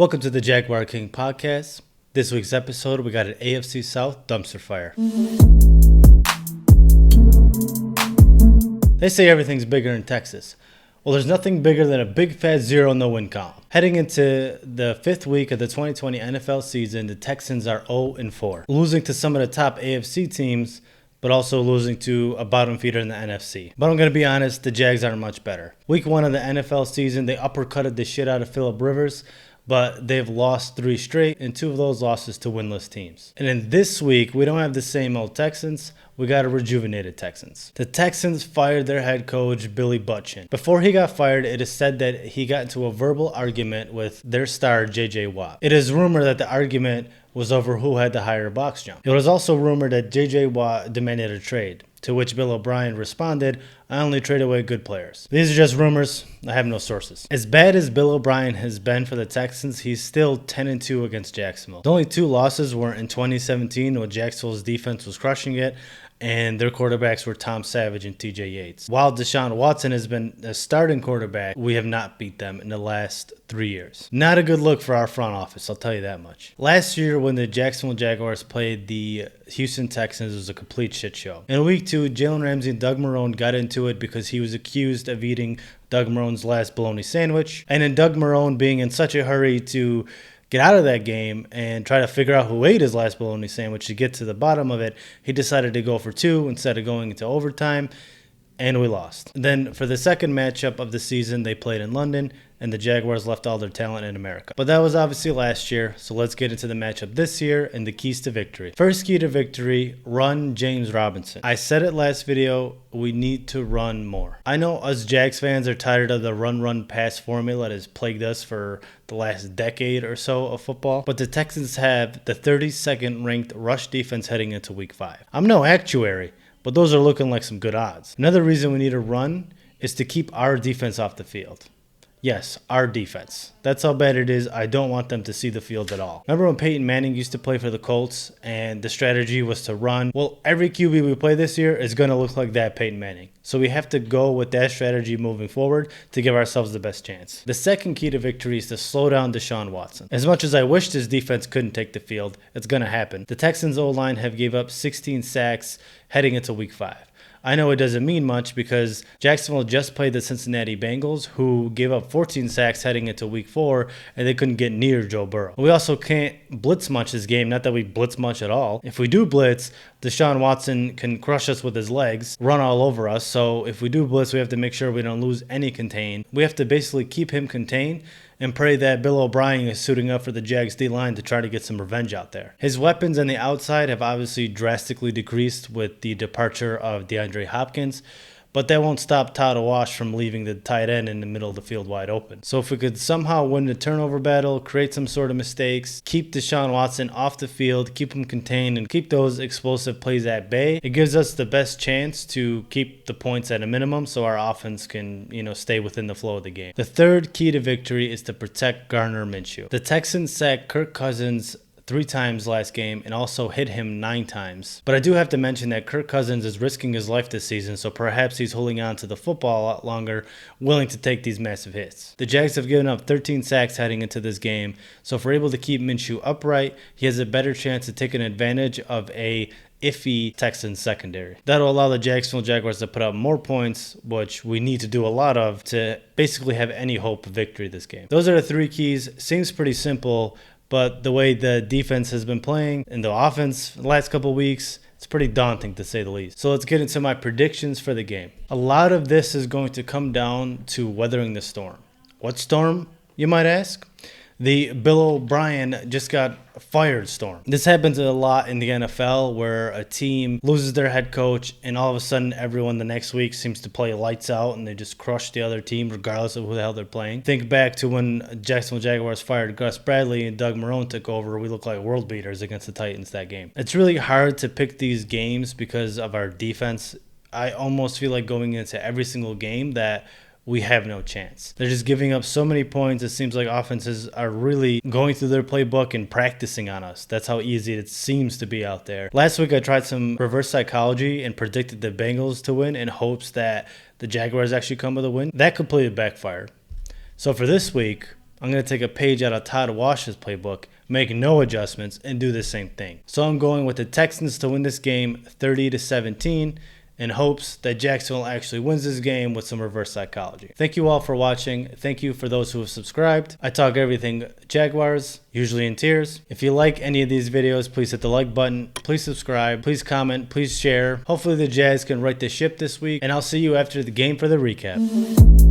Welcome to the JaguarKing podcast. This week's episode, we got an AFC South dumpster fire. They say everything's bigger in Texas. Well, there's nothing bigger than a big fat zero in the win column. Heading into the fifth week of the 2020 NFL season, the Texans are 0-4, losing to some of the top AFC teams, but also losing to a bottom feeder in the NFC. But I'm going to be honest, the Jags aren't much better. Week 1 of the NFL season, they uppercutted the shit out of Phillip Rivers, but they've lost 3 straight, and 2 of those losses to winless teams. And in this week, we don't have the same old Texans. We got a rejuvenated Texans. The Texans fired their head coach, Billy Butchin. Before he got fired, it is said that he got into a verbal argument with their star, J.J. Watt. It is rumored that the argument was over who had the higher box jump. It was also rumored that J.J. Watt demanded a trade, to which Bill O'Brien responded, "I only trade away good players." These are just rumors. I have no sources. As bad as Bill O'Brien has been for the Texans, he's still 10-2 against Jacksonville. The only 2 losses were in 2017 when Jacksonville's defense was crushing it, and their quarterbacks were Tom Savage and TJ Yates. While Deshaun Watson has been a starting quarterback, we have not beat them in the last 3 years. Not a good look for our front office, I'll tell you that much. Last year, when the Jacksonville Jaguars played the Houston Texans, it was a complete shit show. In week 2, Jalen Ramsey and Doug Marrone got into it because he was accused of eating Doug Marrone's last bologna sandwich. And in Doug Marrone being in such a hurry to get out of that game and try to figure out who ate his last bologna sandwich to get to the bottom of it, he decided to go for 2 instead of going into overtime, and we lost. Then for the second matchup of the season, they played in London, and the Jaguars left all their talent in America. But that was obviously last year, so let's get into the matchup this year and the keys to victory. First key to victory, run James Robinson. I said it last video, we need to run more. I know us Jags fans are tired of the run-pass formula that has plagued us for the last decade or so of football, but the Texans have the 32nd ranked rush defense heading into week 5. I'm no actuary, but those are looking like some good odds. Another reason we need to run is to keep our defense off the field. Yes, our defense. That's how bad it is. I don't want them to see the field at all. Remember when Peyton Manning used to play for the Colts and the strategy was to run? Well, every QB we play this year is going to look like that Peyton Manning. So we have to go with that strategy moving forward to give ourselves the best chance. The second key to victory is to slow down Deshaun Watson. As much as I wish this defense couldn't take the field, it's going to happen. The Texans O-line have gave up 16 sacks heading into week 5. I know it doesn't mean much because Jacksonville just played the Cincinnati Bengals, who gave up 14 sacks heading into week 4, and they couldn't get near Joe Burrow. We also can't blitz much this game, not that we blitz much at all. If we do blitz, Deshaun Watson can crush us with his legs, run all over us, so if we do blitz, we have to make sure we don't lose any contain. We have to basically keep him contained and pray that Bill O'Brien is suiting up for the Jags D-line to try to get some revenge out there. His weapons on the outside have obviously drastically decreased with the departure of DeAndre Hopkins, but that won't stop Todd Wash from leaving the tight end in the middle of the field wide open. So if we could somehow win the turnover battle, create some sort of mistakes, keep Deshaun Watson off the field, keep him contained, and keep those explosive plays at bay, it gives us the best chance to keep the points at a minimum so our offense can, stay within the flow of the game. The third key to victory is to protect Gardner Minshew. The Texans sacked Kirk Cousins 3 times last game and also hit him 9 times. But I do have to mention that Kirk Cousins is risking his life this season, so perhaps he's holding on to the football a lot longer, willing to take these massive hits. The Jags have given up 13 sacks heading into this game, so if we're able to keep Minshew upright, he has a better chance of taking advantage of a iffy Texans secondary. That'll allow the Jacksonville Jaguars to put up more points, which we need to do a lot of to basically have any hope of victory this game. Those are the 3 keys. Seems pretty simple, but the way the defense has been playing and the offense the last couple weeks, it's pretty daunting to say the least. So let's get into my predictions for the game. A lot of this is going to come down to weathering the storm. What storm, you might ask? The Bill O'Brien just got fired storm. This happens a lot in the NFL where a team loses their head coach and all of a sudden everyone the next week seems to play lights out and they just crush the other team regardless of who the hell they're playing. Think back to when Jacksonville Jaguars fired Gus Bradley and Doug Marrone took over. We looked like world beaters against the Titans that game. It's really hard to pick these games because of our defense. I almost feel like going into every single game that we have no chance. They're just giving up so many points. It seems like offenses are really going through their playbook and practicing on us. That's how easy it seems to be out there. Last week, I tried some reverse psychology and predicted the Bengals to win in hopes that the Jaguars actually come with a win. That completely backfired. So for this week, I'm going to take a page out of Todd Wash's playbook, make no adjustments, and do the same thing. So I'm going with the Texans to win this game 30-17 in hopes that Jacksonville actually wins this game with some reverse psychology. Thank you all for watching. Thank you for those who have subscribed. I talk everything Jaguars, usually in tears. If you like any of these videos, please hit the like button. Please subscribe. Please comment. Please share. Hopefully the Jazz can right the ship this week, and I'll see you after the game for the recap.